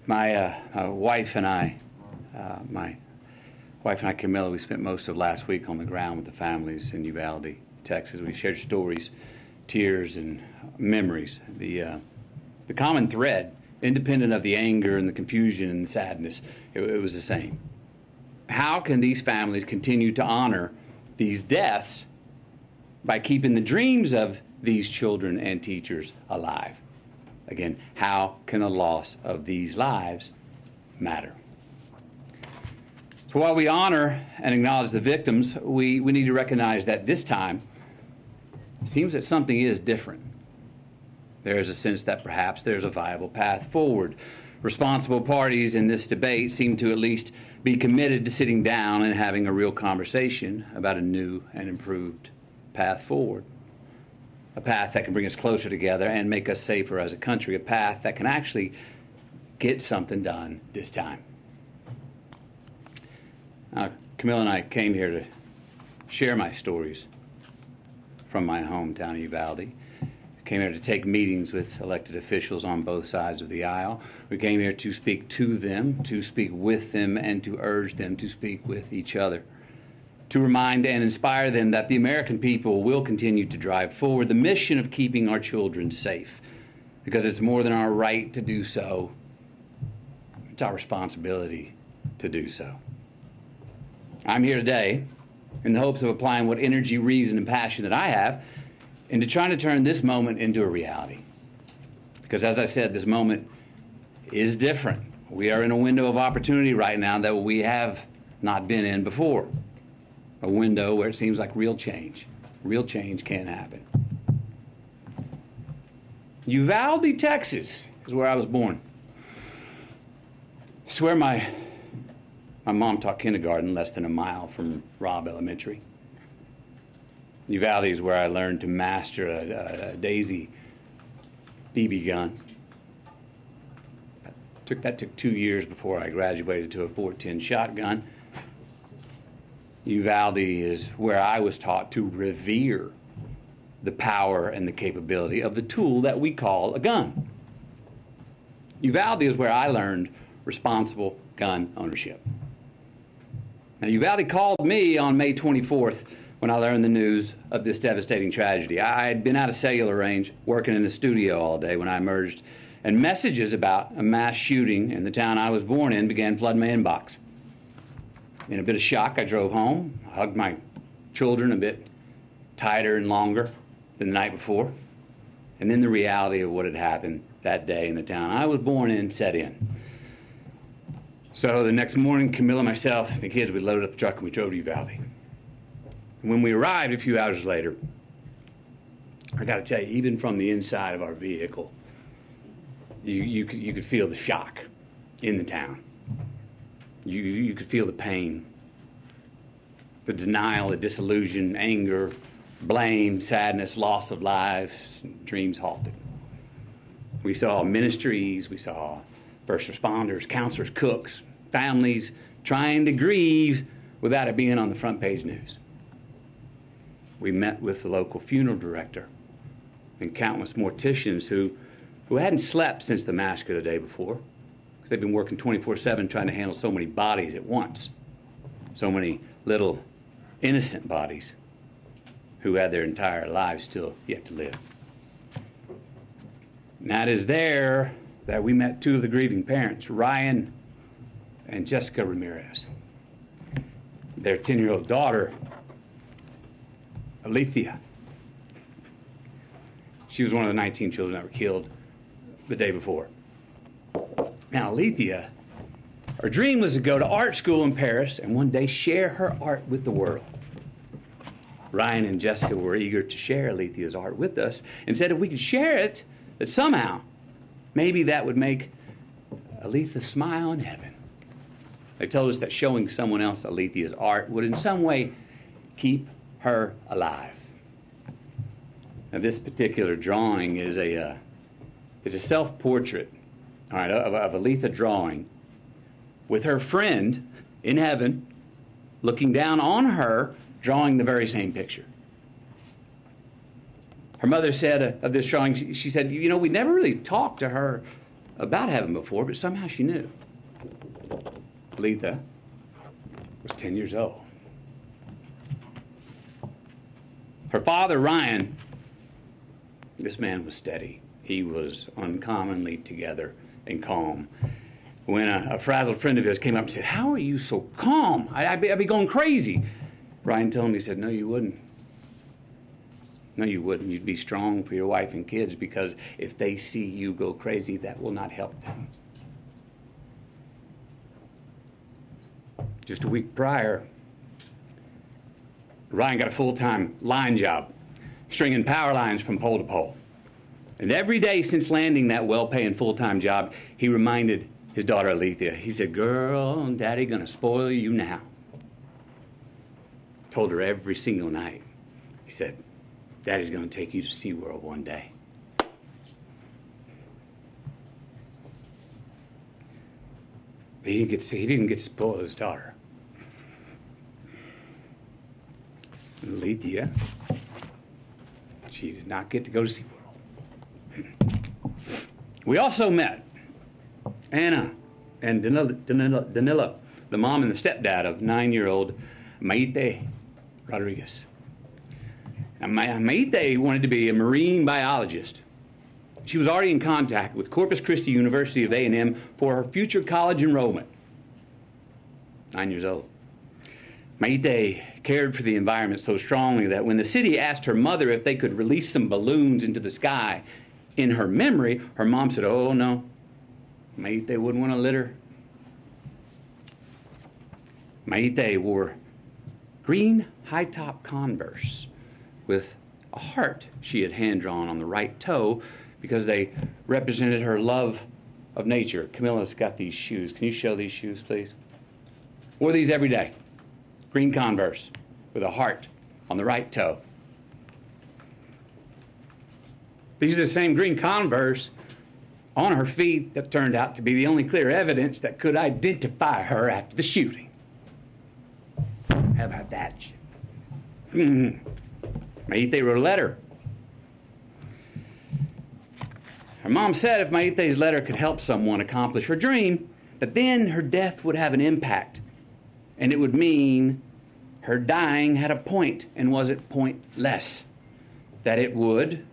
My wife and I, Camilla, we spent most of last week on the ground with the families in Uvalde, Texas. We shared stories, tears, and memories. The common thread, independent of the anger and the confusion and the sadness, it was the same. How can these families continue to honor these deaths by keeping the dreams of these children and teachers alive? Again, how can the loss of these lives matter? So while we honor and acknowledge the victims, we need to recognize that this time, it seems that something is different. There is a sense that perhaps there's a viable path forward. Responsible parties in this debate seem to at least be committed to sitting down and having a real conversation about a new and improved path forward. A path that can bring us closer together and make us safer as a country. A path that can actually get something done this time. Camilla and I came here to share my stories from my hometown of Uvalde. We came here to take meetings with elected officials on both sides of the aisle. We came here to speak to them, to speak with them, and to urge them to speak with each other. To remind and inspire them that the American people will continue to drive forward the mission of keeping our children safe, because it's more than our right to do so. It's our responsibility to do so. I'm here today in the hopes of applying what energy, reason, and passion that I have into trying to turn this moment into a reality. Because as I said, this moment is different. We are in a window of opportunity right now that we have not been in before. A window where it seems like real change can happen. Uvalde, Texas is where I was born. It's where my mom taught kindergarten less than a mile from Robb Elementary. Uvalde is where I learned to master a Daisy BB gun. That took 2 years before I graduated to a .410 shotgun. Uvalde is where I was taught to revere the power and the capability of the tool that we call a gun. Uvalde is where I learned responsible gun ownership. Now, Uvalde called me on May 24th when I learned the news of this devastating tragedy. I had been out of cellular range, working in the studio all day when I emerged, and messages about a mass shooting in the town I was born in began flooding my inbox. In a bit of shock, I drove home, hugged my children a bit tighter and longer than the night before, and then the reality of what had happened that day in the town I was born in set in. So the next morning, Camilla, myself, the kids, we loaded up the truck and we drove to Uvalde. And when we arrived a few hours later, I got to tell you, even from the inside of our vehicle, you could feel the shock in the town. You could feel the pain, the denial, the disillusion, anger, blame, sadness, loss of lives, dreams halted. We saw ministries, we saw first responders, counselors, cooks, families trying to grieve without it being on the front page news. We met with the local funeral director and countless morticians who hadn't slept since the massacre the day before, because they've been working 24/7 trying to handle so many bodies at once, so many little innocent bodies who had their entire lives still yet to live. And that is there that we met two of the grieving parents, Ryan and Jessica Ramirez. Their 10-year-old daughter, Alethea. She was one of the 19 children that were killed the day before. Now, Alethea, her dream was to go to art school in Paris and one day share her art with the world. Ryan and Jessica were eager to share Alethea's art with us and said if we could share it, that somehow, maybe that would make Alethea smile in heaven. They told us that showing someone else Alethea's art would in some way keep her alive. Now, this particular drawing is a self-portrait, all right, of Alethea drawing with her friend in heaven looking down on her, drawing the very same picture. Her mother said of this drawing, she said, you know, we never really talked to her about heaven before, but somehow she knew. Letha was 10 years old. Her father, Ryan, this man was steady. He was uncommonly together and calm. When a frazzled friend of his came up and said, "How are you so calm? I'd be going crazy." Ryan told him, he said, "No, you wouldn't. No, you wouldn't. You'd be strong for your wife and kids, because if they see you go crazy, that will not help them." Just a week prior, Ryan got a full-time line job, stringing power lines from pole to pole. And every day since landing that well-paying full-time job, he reminded his daughter Alethea, he said, "Girl, Daddy gonna spoil you now." Told her every single night. He said, "Daddy's gonna take you to SeaWorld one day." But he didn't get to spoil his daughter. Alethea, she did not get to go to SeaWorld. We also met Anna and Danilo, the mom and the stepdad of 9-year-old Maite Rodriguez. Now, Maite wanted to be a marine biologist. She was already in contact with Corpus Christi University of A&M for her future college enrollment. 9 years old. Maite cared for the environment so strongly that when the city asked her mother if they could release some balloons into the sky in her memory, her mom said, "Oh, no. Maite wouldn't want to litter." Maite wore green high-top Converse with a heart she had hand-drawn on the right toe because they represented her love of nature. Camilla's got these shoes. Can you show these shoes, please? Wore these every day. Green Converse with a heart on the right toe. These are the same green Converse on her feet that turned out to be the only clear evidence that could identify her after the shooting. How about that? Maite wrote a letter. Her mom said if Maite's letter could help someone accomplish her dream, that then her death would have an impact. And it would mean her dying had a point and wasn't pointless. That it would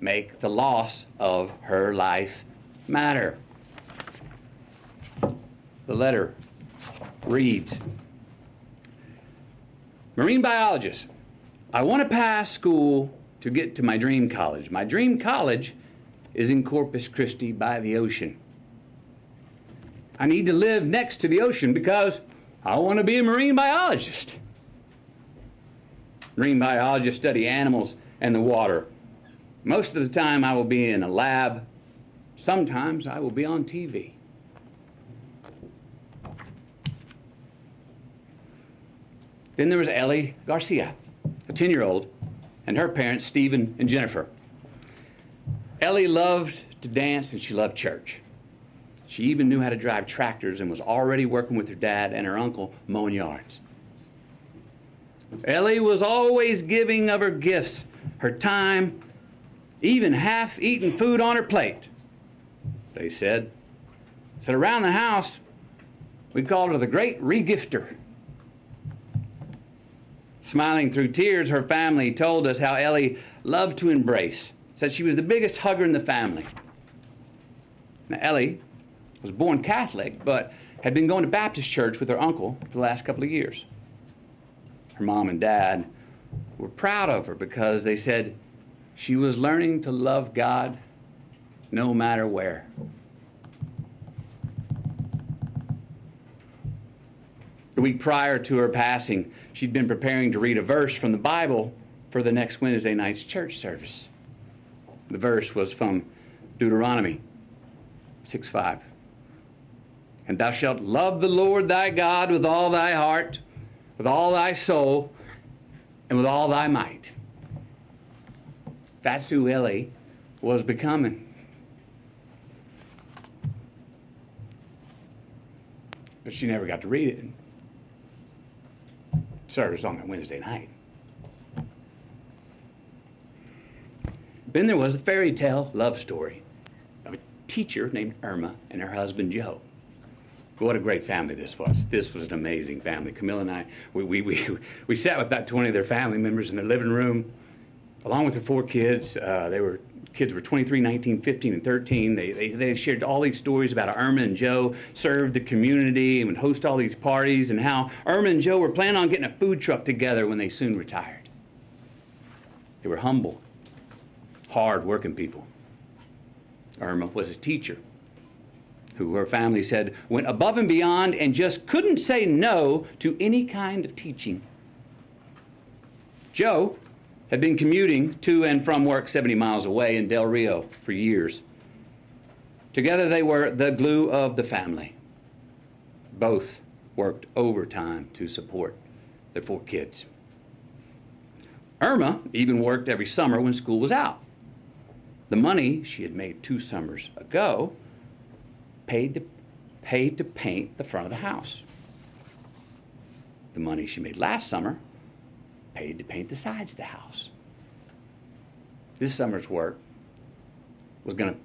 make the loss of her life matter. The letter reads, "Marine biologist, I want to pass school to get to my dream college. My dream college is in Corpus Christi by the ocean. I need to live next to the ocean because I want to be a marine biologist. Marine biologists study animals and the water. Most of the time I will be in a lab. Sometimes I will be on TV." Then there was Ellie Garcia, a 10-year-old, and her parents, Stephen and Jennifer. Ellie loved to dance and she loved church. She even knew how to drive tractors and was already working with her dad and her uncle mowing yards. Ellie was always giving of her gifts, her time, even half-eaten food on her plate. They said around the house, we called her the Great Regifter. Smiling through tears, her family told us how Ellie loved to embrace, said she was the biggest hugger in the family. Now, Ellie was born Catholic, but had been going to Baptist church with her uncle for the last couple of years. Her mom and dad were proud of her because they said she was learning to love God no matter where. The week prior to her passing, she'd been preparing to read a verse from the Bible for the next Wednesday night's church service. The verse was from Deuteronomy 6:5. "And thou shalt love the Lord thy God with all thy heart, with all thy soul, and with all thy might." That's who Ellie was becoming. But she never got to read it. Service on that Wednesday night. Then there was a fairy tale love story of a teacher named Irma and her husband Joe. What a great family this was. This was an amazing family. Camilla and I, we sat with about 20 of their family members in their living room, along with their 4 kids. Kids were 23, 19, 15, and 13. They shared all these stories about how Irma and Joe served the community and would host all these parties, and how Irma and Joe were planning on getting a food truck together when they soon retired. They were humble, hard-working people. Irma was a teacher who her family said went above and beyond and just couldn't say no to any kind of teaching. Joe had been commuting to and from work 70 miles away in Del Rio for years. Together they were the glue of the family. Both worked overtime to support their 4 kids. Irma even worked every summer when school was out. The money she had made 2 summers ago paid to paint the front of the house. The money she made last summer paid to paint the sides of the house. This summer's work was going to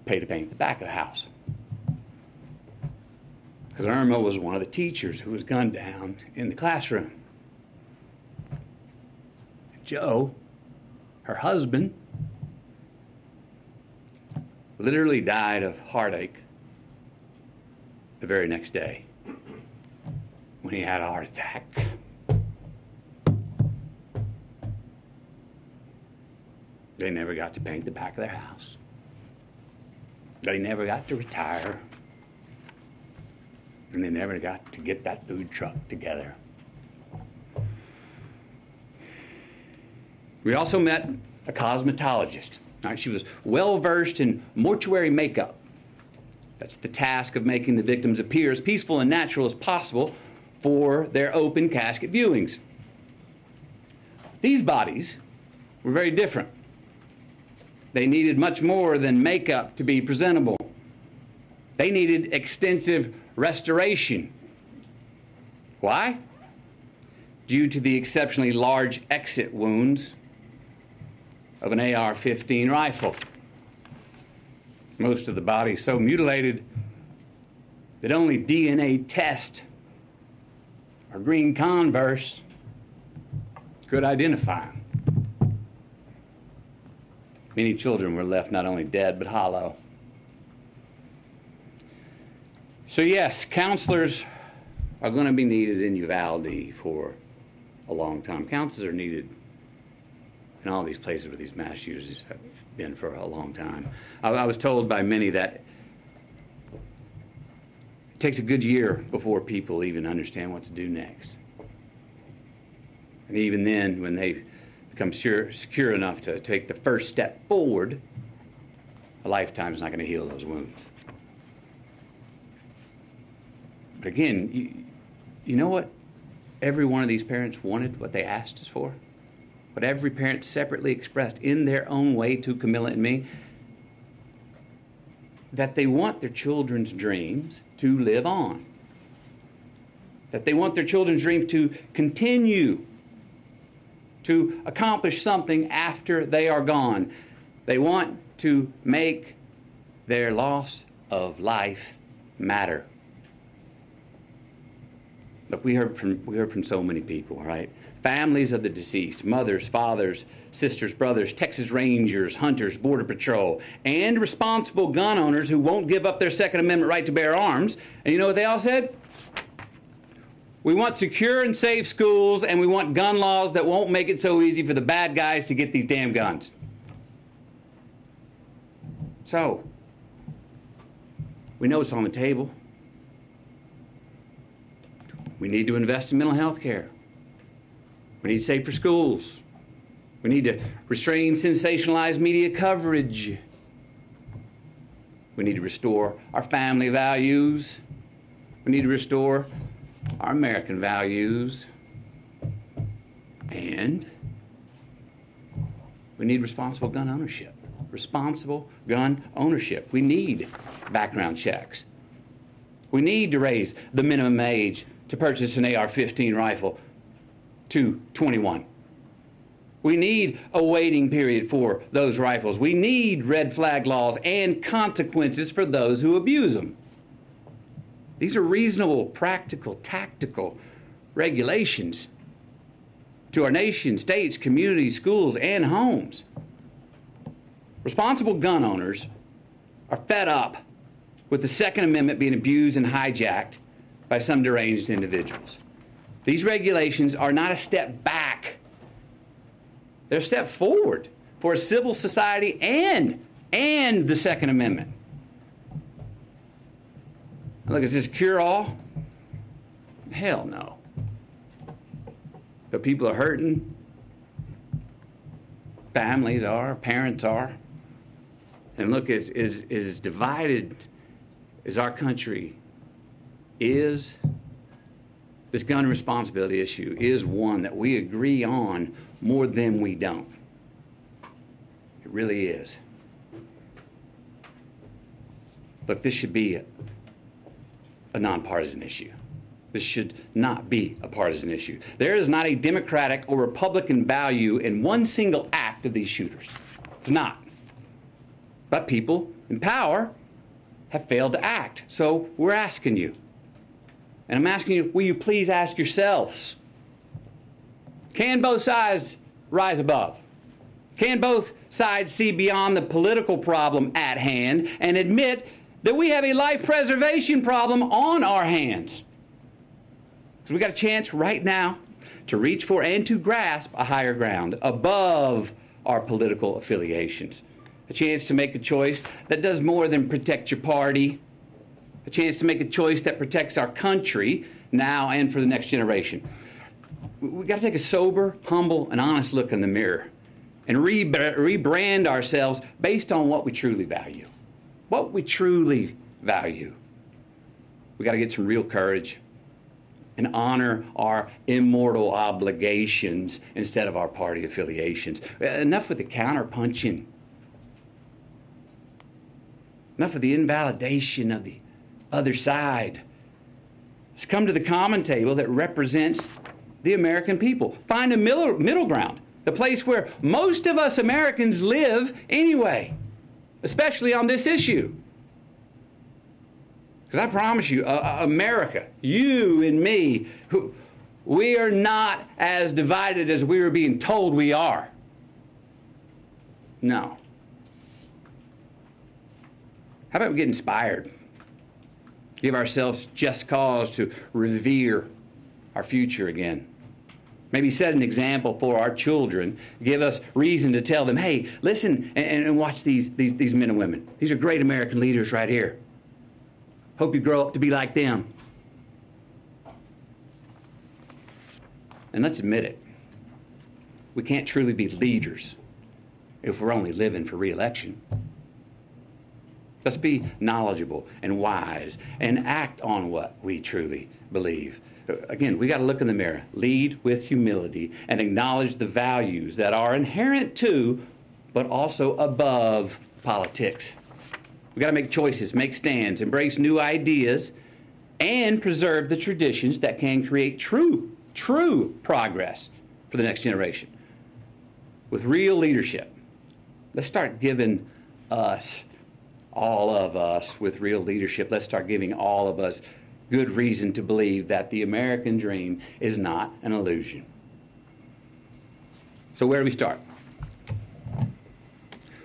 pay to paint the back of the house. Because Irma was one of the teachers who was gunned down in the classroom. Joe, her husband, literally died of heartache the very next day when he had a heart attack. They never got to paint the back of their house. They never got to retire. And they never got to get that food truck together. We also met a cosmetologist. She was well-versed in mortuary makeup. That's the task of making the victims appear as peaceful and natural as possible for their open casket viewings. These bodies were very different. They needed much more than makeup to be presentable. They needed extensive restoration. Why? Due to the exceptionally large exit wounds of an AR-15 rifle. Most of the body so mutilated that only DNA test or green Converse could identify them. Many children were left not only dead but hollow. So yes, counselors are going to be needed in Uvalde for a long time. Counselors are needed in all these places where these mass shooters have been for a long time. I was told by many that it takes a good year before people even understand what to do next. And even then, when they become secure enough to take the first step forward, a lifetime is not going to heal those wounds. But again, you know what every one of these parents wanted, what they asked us for? What every parent separately expressed in their own way to Camilla and me? That they want their children's dreams to live on. That they want their children's dreams to continue to accomplish something after they are gone. They want to make their loss of life matter. Look, we heard from so many people, right? Families of the deceased, mothers, fathers, sisters, brothers, Texas Rangers, hunters, Border Patrol, and responsible gun owners who won't give up their Second Amendment right to bear arms. And you know what they all said? We want secure and safe schools, and we want gun laws that won't make it so easy for the bad guys to get these damn guns. So, we know it's on the table. We need to invest in mental health care. We need safer schools. We need to restrain sensationalized media coverage. We need to restore our family values. We need to restore our American values. And we need responsible gun ownership. Responsible gun ownership. We need background checks. We need to raise the minimum age to purchase an AR-15 rifle to 21. We need a waiting period for those rifles. We need red flag laws and consequences for those who abuse them. These are reasonable, practical, tactical regulations to our nation, states, communities, schools, and homes. Responsible gun owners are fed up with the Second Amendment being abused and hijacked by some deranged individuals. These regulations are not a step back. They're a step forward for a civil society and the Second Amendment. Look, is this cure-all? Hell no. But people are hurting. Families are, parents are. And look, as divided as our country is, this gun responsibility issue is one that we agree on more than we don't. It really is. Look, this should be a nonpartisan issue. This should not be a partisan issue. There is not a Democratic or Republican value in one single act of these shooters. It's not. But people in power have failed to act. So we're asking you. And I'm asking you, will you please ask yourselves, can both sides rise above? Can both sides see beyond the political problem at hand and admit that we have a life preservation problem on our hands? Because we got a chance right now to reach for and to grasp a higher ground above our political affiliations. A chance to make a choice that does more than protect your party. A chance to make a choice that protects our country now and for the next generation. We've got to take a sober, humble, and honest look in the mirror and rebrand ourselves based on what we truly value. What we truly value. We've got to get some real courage and honor our immortal obligations instead of our party affiliations. Enough with the counterpunching. Enough of the invalidation of the other side. Let's come to the common table that represents the American people. Find a middle ground, the place where most of us Americans live anyway, especially on this issue. Because I promise you, America, you and me, we are not as divided as we are being told we are. No. How about we get inspired? Give ourselves just cause to revere our future again. Maybe set an example for our children. Give us reason to tell them, hey, listen and watch these men and women. These are great American leaders right here. Hope you grow up to be like them. And let's admit it. We can't truly be leaders if we're only living for re-election. Let's be knowledgeable and wise and act on what we truly believe. Again, we got to look in the mirror, lead with humility, and acknowledge the values that are inherent to, but also above politics. We got to make choices, make stands, embrace new ideas, and preserve the traditions that can create true progress for the next generation. With real leadership, let's start giving us, all of us, with real leadership, let's start giving all of us good reason to believe that the American dream is not an illusion. So where do we start?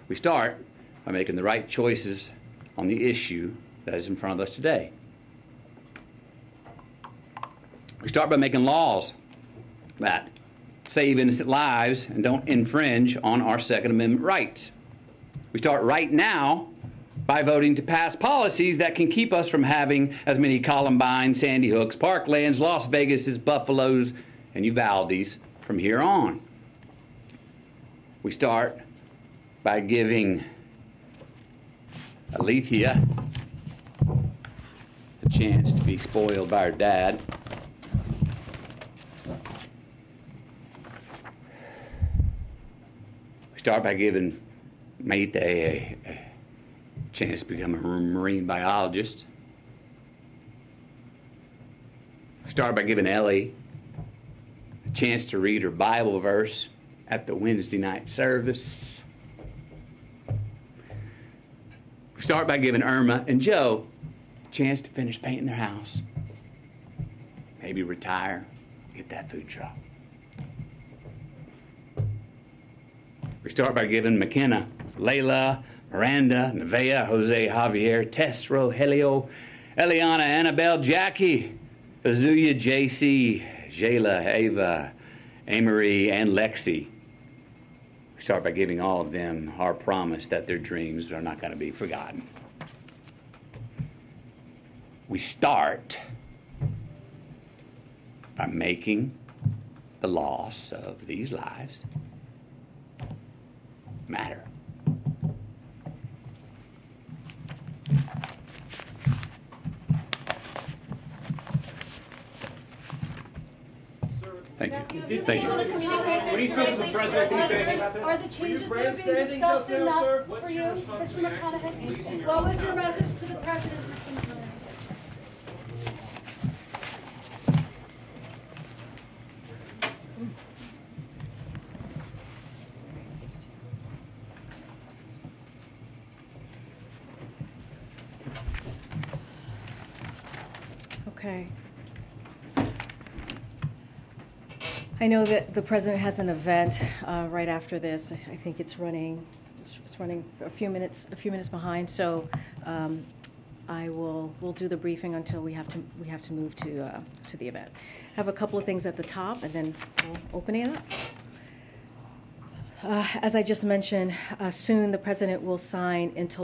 We start by making the right choices on the issue that is in front of us today. We start by making laws that save innocent lives and don't infringe on our Second Amendment rights. We start right now by voting to pass policies that can keep us from having as many Columbine, Sandy Hooks, Parklands, Las Vegas, Buffaloes, and Uvaldes from here on. We start by giving Alethea a chance to be spoiled by her dad. We start by giving Mayte a chance to become a marine biologist. Start by giving Ellie a chance to read her Bible verse at the Wednesday night service. We start by giving Irma and Joe a chance to finish painting their house. Maybe retire, get that food truck. We start by giving McKenna, Layla, Miranda, Nevaeh, Jose, Javier, Tess, Rogelio, Eliana, Annabelle, Jackie, Azuya, JC, Jayla, Ava, Amory, and Lexi. We start by giving all of them our promise that their dreams are not going to be forgotten. We start by making the loss of these lives matter. Thank you. Thank you. When you spoke to the president, can you say anything about this? Are the changes that are being discussed enough for you, Mr. McConaughey? What was your message to the president, Mr. McConaughey? Okay. I know that the president has an event right after this. I think it's running a few minutes behind. So we'll do the briefing until we have to move to the event. I have a couple of things at the top, and then we'll open it up. As I just mentioned, soon the president will sign into